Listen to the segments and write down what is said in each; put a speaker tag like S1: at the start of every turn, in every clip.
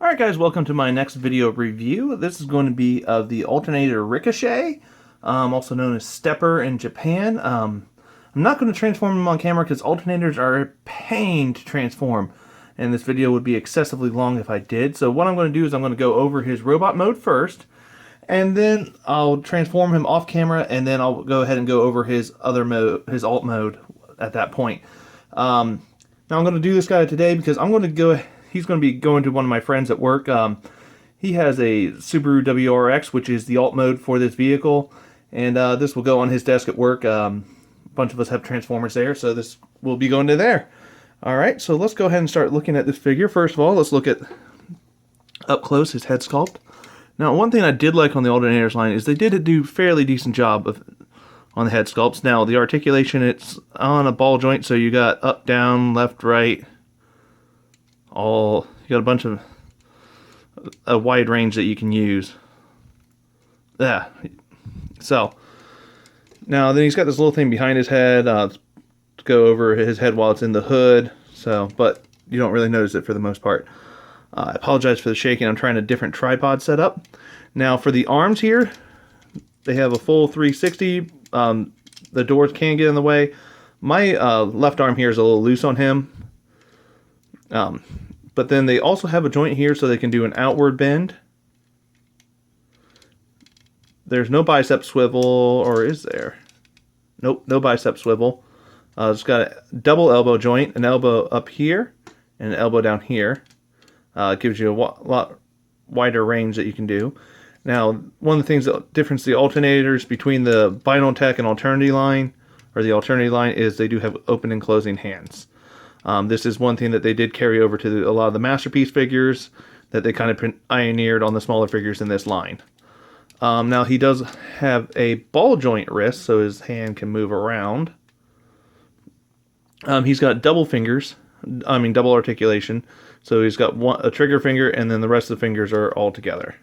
S1: Alright guys, welcome to my next video review. This is going to be of the Alternator Ricochet, also known as Stepper in Japan. I'm not going to transform him on camera because alternators are a pain to transform, and this video would be excessively long if I did. So what I'm going to do is I'm going to go over his robot mode first, and then I'll transform him off camera, and then I'll go ahead and go over his other mode, his alt mode at that point. Now I'm going to do this guy today because I'm going to go. He's going to be going to one of my friends at work. He has a Subaru WRX, which is the alt mode for this vehicle, and this will go on his desk at work. A bunch of us have Transformers there, so this will be going to there. Alright, so let's go ahead and start looking at this figure. First of all, let's look at up close his head sculpt. Now, one thing I did like on the Alternators line is they did do a fairly decent job on the head sculpts. Now, the articulation, it's on a ball joint, so you got up, down, left, right. You got a wide range that you can use. Yeah. So now then he's got this little thing behind his head to go over his head while it's in the hood. So, but you don't really notice it for the most part. I apologize for the shaking. I'm trying a different tripod setup. Now for the arms here, they have a full 360. The doors can get in the way. My left arm here is a little loose on him. But then they also have a joint here so they can do an outward bend. There's no bicep swivel, or is there? Nope, no bicep swivel. It's got a double elbow joint, an elbow up here, and an elbow down here. It gives you a lot wider range that you can do. Now, one of the things that difference the alternators between the Vinyl Tech and Alternity line, or the Alternity line, is they do have open and closing hands. This is one thing that they did carry over to a lot of the Masterpiece figures that they kind of pioneered on the smaller figures in this line. Now he does have a ball joint wrist, so his hand can move around. He's got double fingers, double articulation. So he's got a trigger finger, and then the rest of the fingers are all together.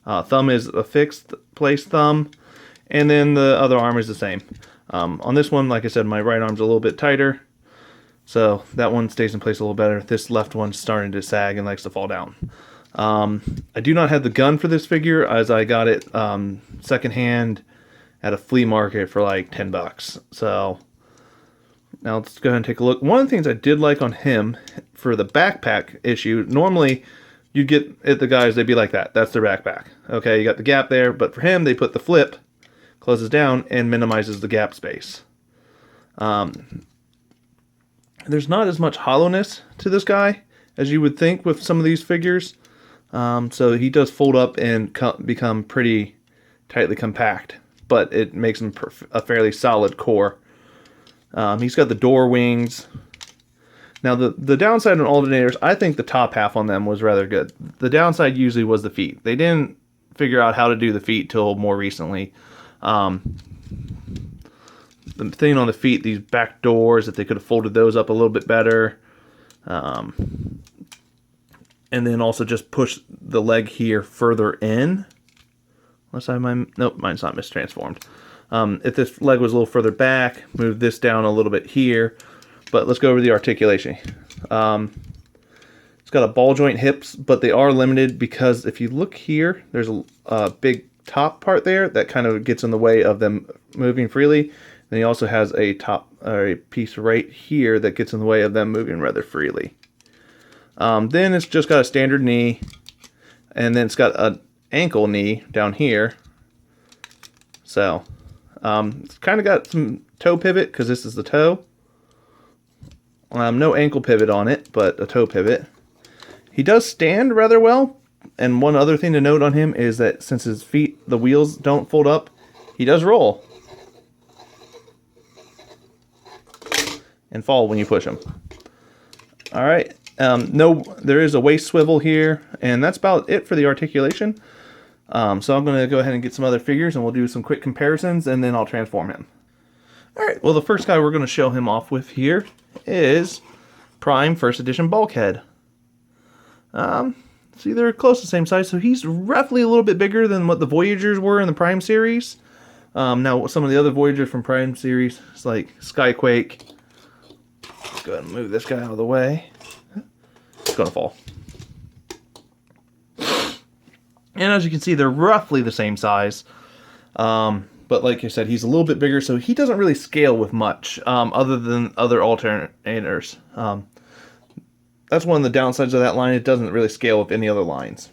S1: Thumb is a fixed place thumb, and then the other arm is the same. On this one, like I said, my right arm's a little bit tighter, so that one stays in place a little better. This left one's starting to sag and likes to fall down. I do not have the gun for this figure, as I got it secondhand at a flea market for like $10. So now let's go ahead and take a look. One of the things I did like on him for the backpack issue, normally you'd get at the guys, they'd be like that. That's their backpack. Okay, you got the gap there, but for him, they put the flip, closes down, and minimizes the gap space. There's not as much hollowness to this guy as you would think with some of these figures. So he does fold up and become pretty tightly compact, but it makes him a fairly solid core. He's got the door wings. Now the downside on alternators, I think the top half on them was rather good. The downside usually was the feet. They didn't figure out how to do the feet till more recently. The thing on the feet, these back doors, that they could have folded those up a little bit better. And then also just push the leg here further in. Unless nope, mine's not mistransformed. If this leg was a little further back, move this down a little bit here. But let's go over the articulation. It's got a ball joint hips, but they are limited because if you look here, there's a big top part there that kind of gets in the way of them moving freely. Then he also has a piece right here that gets in the way of them moving rather freely. Then it's just got a standard knee, and then it's got an ankle knee down here. So it's kind of got some toe pivot because this is the toe. No ankle pivot on it, but a toe pivot. He does stand rather well. And one other thing to note on him is that since his feet, the wheels don't fold up, he does roll and fall when you push him. Alright, there is a waist swivel here, and that's about it for the articulation. So I'm going to go ahead and get some other figures, and we'll do some quick comparisons, and then I'll transform him. Alright, well the first guy we're going to show him off with here is Prime First Edition Bulkhead. See, they're close to the same size, so he's roughly a little bit bigger than what the Voyagers were in the Prime series. Now, some of the other Voyagers from Prime series, it's like Skyquake. Let's go ahead and move this guy out of the way. going to fall. And as you can see, they're roughly the same size. But like I said, he's a little bit bigger, so he doesn't really scale with much, other than other alternators. That's one of the downsides of that line. It doesn't really scale with any other lines.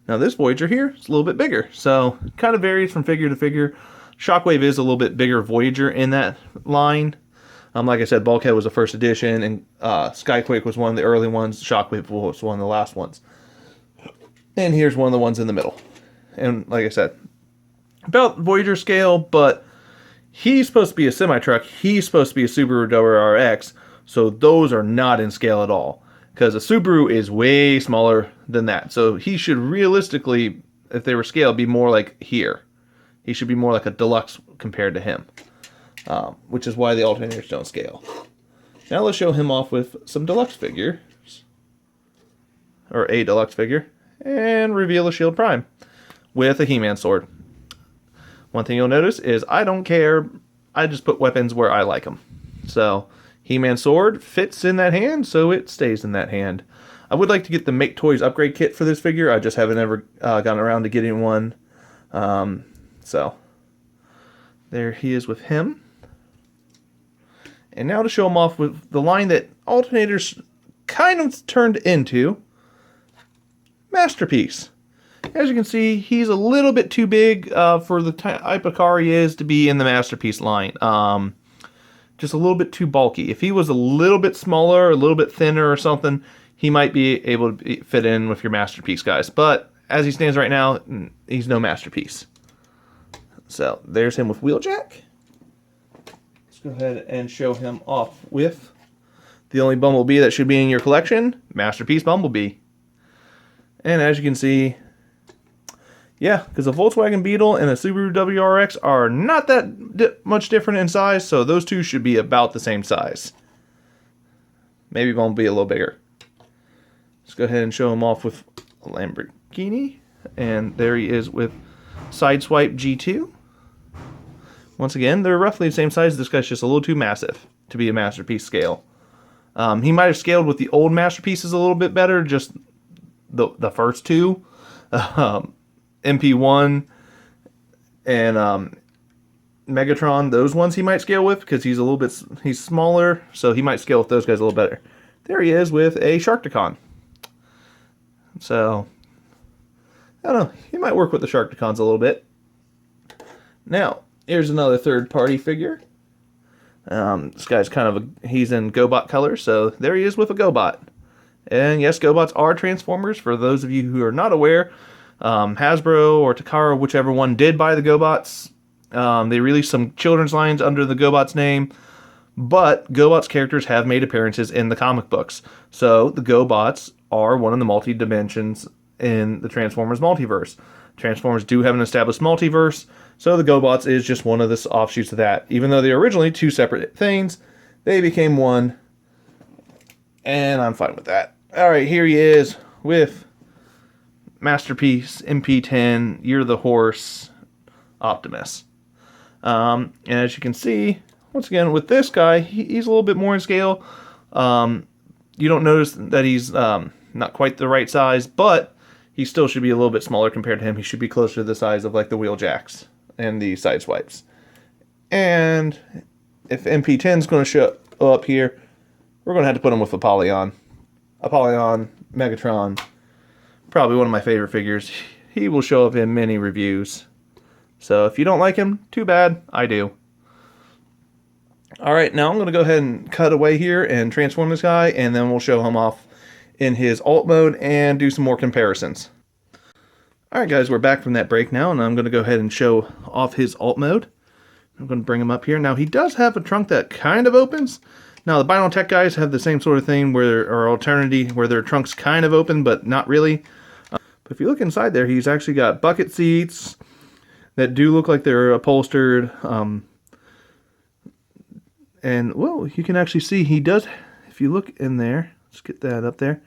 S1: Now this Voyager here is a little bit bigger, so it kind of varies from figure to figure. Shockwave is a little bit bigger Voyager in that line. Like I said, Bulkhead was the first edition, and Skyquake was one of the early ones. Shockwave was one of the last ones. And here's one of the ones in the middle. And like I said, about Voyager scale, but he's supposed to be a semi-truck. He's supposed to be a Subaru WRX, so those are not in scale at all. Because a Subaru is way smaller than that. So he should realistically, if they were scaled, be more like here. He should be more like a deluxe compared to him. Which is why the alternators don't scale. Now let's show him off with some deluxe figures. Or a deluxe figure. And reveal a Shield Prime with a He-Man sword. One thing you'll notice is I don't care. I just put weapons where I like them. So He-Man sword fits in that hand, so it stays in that hand. I would like to get the Make Toys upgrade kit for this figure. I just haven't ever gotten around to getting one. So there he is with him. And now to show him off with the line that Alternators kind of turned into, Masterpiece. As you can see, he's a little bit too big for the type of car he is to be in the Masterpiece line. Just a little bit too bulky. If he was a little bit smaller, a little bit thinner or something, he might be able to fit in with your Masterpiece guys. But as he stands right now, he's no Masterpiece. So there's him with Wheeljack. Let's go ahead and show him off with the only Bumblebee that should be in your collection, Masterpiece Bumblebee. And as you can see, yeah, because a Volkswagen Beetle and a Subaru WRX are not that much different in size, so those two should be about the same size. Maybe Bumblebee a little bigger. Let's go ahead and show him off with a Lamborghini. And there he is with Sideswipe G2. Once again, they're roughly the same size. This guy's just a little too massive to be a Masterpiece scale. He might have scaled with the old Masterpieces a little bit better, just the first two. MP1 and Megatron, those ones he might scale with because he's smaller, so he might scale with those guys a little better. There he is with a Sharkticon. So, I don't know, he might work with the Sharkticons a little bit. Now, here's another third-party figure. This guy's he's in GoBot color, so there he is with a GoBot. And yes, GoBots are Transformers. For those of you who are not aware, Hasbro or Takara, whichever one did buy the GoBots, they released some children's lines under the GoBots name, but GoBots characters have made appearances in the comic books. So the GoBots are one of the multi-dimensions in the Transformers multiverse. Transformers do have an established multiverse, so the GoBots is just one of the offshoots of that. Even though they're originally two separate things, they became one, and I'm fine with that. Alright, here he is with Masterpiece, MP10, You're the Horse, Optimus. And as you can see, once again, with this guy, he's a little bit more in scale. You don't notice that he's not quite the right size, but he still should be a little bit smaller compared to him. He should be closer to the size of like the Wheeljacks and the Sideswipes. And if MP10 is going to show up here, we're going to have to put him with Apollyon. Apollyon, Megatron, probably one of my favorite figures. He will show up in many reviews. So if you don't like him, too bad. I do. Alright, now I'm going to go ahead and cut away here and transform this guy, and then we'll show him off in his alt mode and do some more comparisons. Alright guys, we're back from that break now, and I'm going to go ahead and show off his alt mode. I'm going to bring him up here. Now he does have a trunk that kind of opens. Now the BioNTech guys have the same sort of thing where their trunks kind of open, but not really. But if you look inside there, he's actually got bucket seats that do look like they're upholstered. And, well, you can actually see he does, if you look in there, let's get that up there.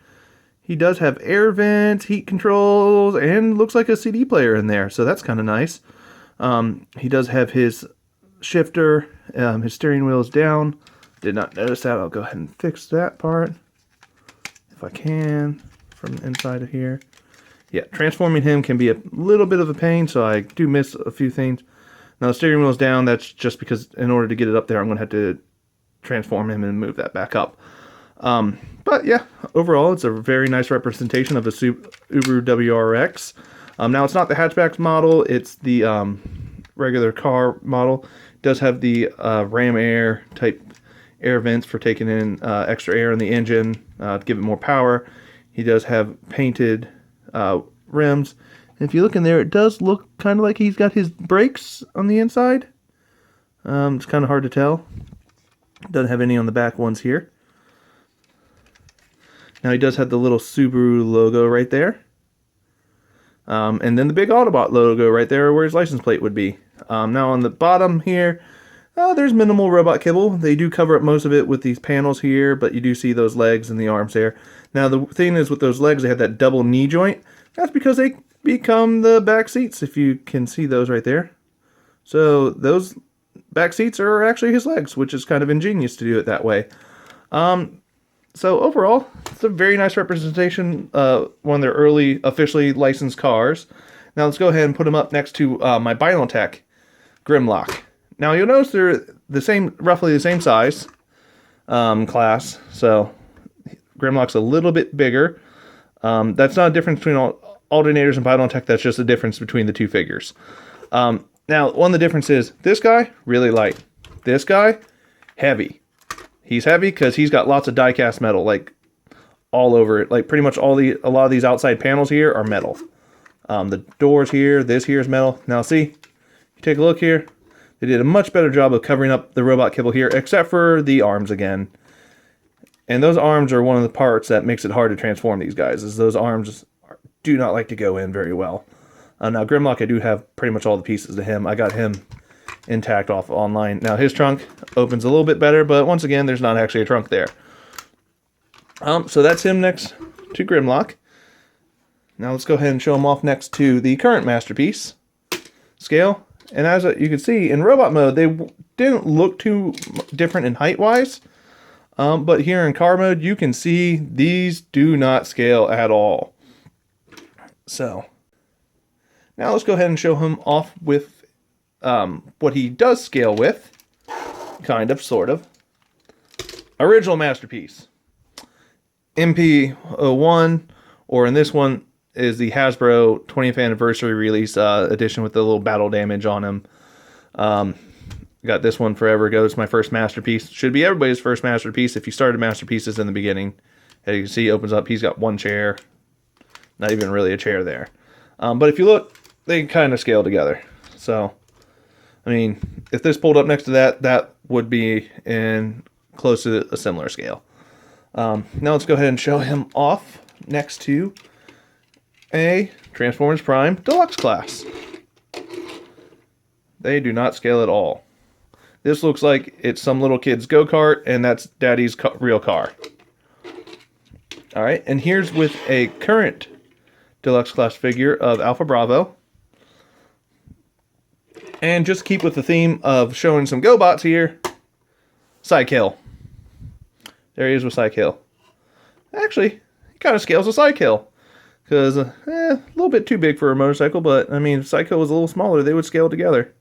S1: He does have air vents, heat controls, and looks like a CD player in there. So that's kind of nice. He does have his shifter, his steering wheel is down. Did not notice that. I'll go ahead and fix that part. if I can, from the inside of here. Yeah, transforming him can be a little bit of a pain, so I do miss a few things. Now the steering wheel's down, that's just because in order to get it up there, I'm going to have to transform him and move that back up. But yeah, overall, it's a very nice representation of the Subaru WRX. Now it's not the hatchback model, it's the regular car model. It does have the ram air type air vents for taking in extra air in the engine to give it more power. He does have painted rims. And if you look in there, it does look kind of like he's got his brakes on the inside. It's kind of hard to tell. Doesn't have any on the back ones here. Now he does have the little Subaru logo right there. And then the big Autobot logo right there where his license plate would be. Now on the bottom here, there's minimal robot kibble. They do cover up most of it with these panels here, but you do see those legs and the arms there. Now the thing is with those legs, they have that double knee joint. That's because they become the back seats, if you can see those right there. So those back seats are actually his legs, which is kind of ingenious to do it that way. So overall, it's a very nice representation of one of their early officially licensed cars. Now let's go ahead and put them up next to my BioNTech Grimlock. Now you'll notice they're the same, roughly the same size class. So Grimlock's a little bit bigger. That's not a difference between Alternators and BioNTech. That's just a difference between the two figures. Now one of the differences is this guy really light. This guy heavy. He's heavy because he's got lots of die-cast metal, like all over it. Like pretty much a lot of these outside panels here are metal. The doors here, this here is metal. Now see, you take a look here. They did a much better job of covering up the robot kibble here, except for the arms again. And those arms are one of the parts that makes it hard to transform these guys, is those arms do not like to go in very well. Now Grimlock, I do have pretty much all the pieces to him. I got him intact off online. Now his trunk opens a little bit better, but once again, there's not actually a trunk there. So that's him next to Grimlock. Now let's go ahead and show him off next to the current Masterpiece scale. And as you can see, in robot mode, they didn't look too different in height-wise. But here in car mode, you can see these do not scale at all. So now let's go ahead and show him off with what he does scale with, kind of, sort of. Original Masterpiece. MP01, or in this one, is the Hasbro 20th anniversary release edition with the little battle damage on him. Got this one forever ago. It's my first Masterpiece. Should be everybody's first Masterpiece if you started Masterpieces in the beginning. As you can see, opens up. He's got one chair. Not even really a chair there. But if you look, they kind of scale together. So I mean, if this pulled up next to that, that would be in close to a similar scale. Now let's go ahead and show him off next to a Transformers Prime Deluxe class. They do not scale at all. This looks like it's some little kid's go-kart, and that's Daddy's real car. Alright, and here's with a current Deluxe class figure of Alpha Bravo. And just keep with the theme of showing some GoBots here, Psykill. There he is with Psykill. Actually, he kind of scales with Psykill. Because, a little bit too big for a motorcycle, but, I mean, if Psykill was a little smaller, they would scale together.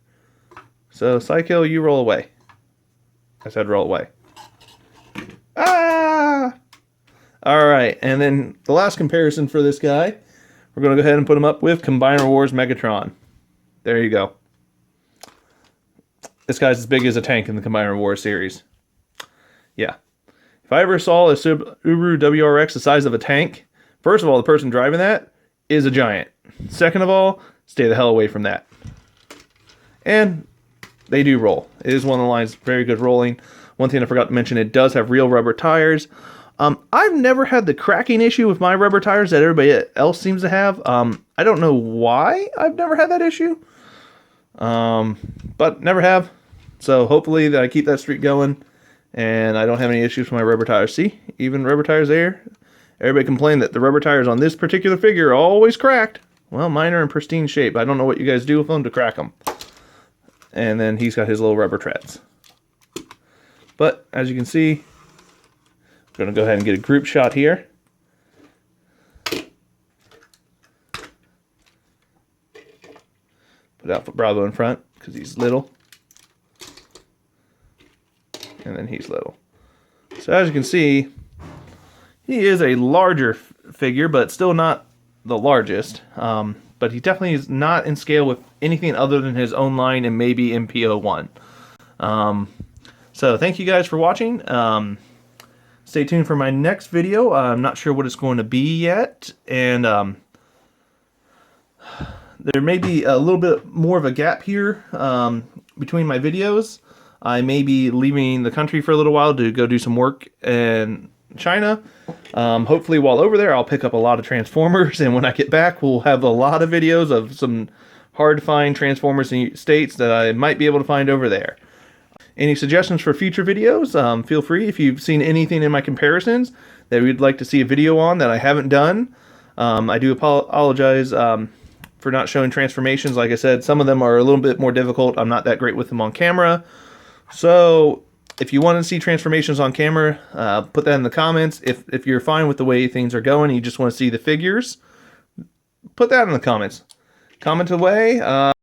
S1: So, Psykill, you roll away. I said roll away. Ah! Alright, and then the last comparison for this guy, we're going to go ahead and put him up with Combiner Wars Megatron. There you go. This guy's as big as a tank in the Combiner Wars series. Yeah. If I ever saw a Subaru WRX the size of a tank, first of all, the person driving that is a giant. Second of all, stay the hell away from that. And they do roll. It is one of the lines, very good rolling. One thing I forgot to mention, it does have real rubber tires. I've never had the cracking issue with my rubber tires that everybody else seems to have. I don't know why I've never had that issue. But never have. So hopefully that I keep that streak going and I don't have any issues with my rubber tires. See, even rubber tires there. Everybody complained that the rubber tires on this particular figure are always cracked. Well, mine are in pristine shape. I don't know what you guys do with them to crack them. And then he's got his little rubber treads. But as you can see, I'm going to go ahead and get a group shot here. Put Alpha Bravo in front because he's little. And then he's little. So as you can see, he is a larger figure, but still not the largest. But he definitely is not in scale with anything other than his own line and maybe MP01. So thank you guys for watching. Stay tuned for my next video. I'm not sure what it's going to be yet. And there may be a little bit more of a gap here between my videos. I may be leaving the country for a little while to go do some work in China. Hopefully while over there I'll pick up a lot of Transformers, and when I get back we'll have a lot of videos of some hard to find Transformers in states that I might be able to find over there. Any suggestions for future videos? Feel free. If you've seen anything in my comparisons that you'd like to see a video on that I haven't done, I do apologize for not showing transformations. Like I said, some of them are a little bit more difficult. I'm not that great with them on camera. So if you want to see transformations on camera, put that in the comments. If you're fine with the way things are going and you just want to see the figures, put that in the comments. Comment away.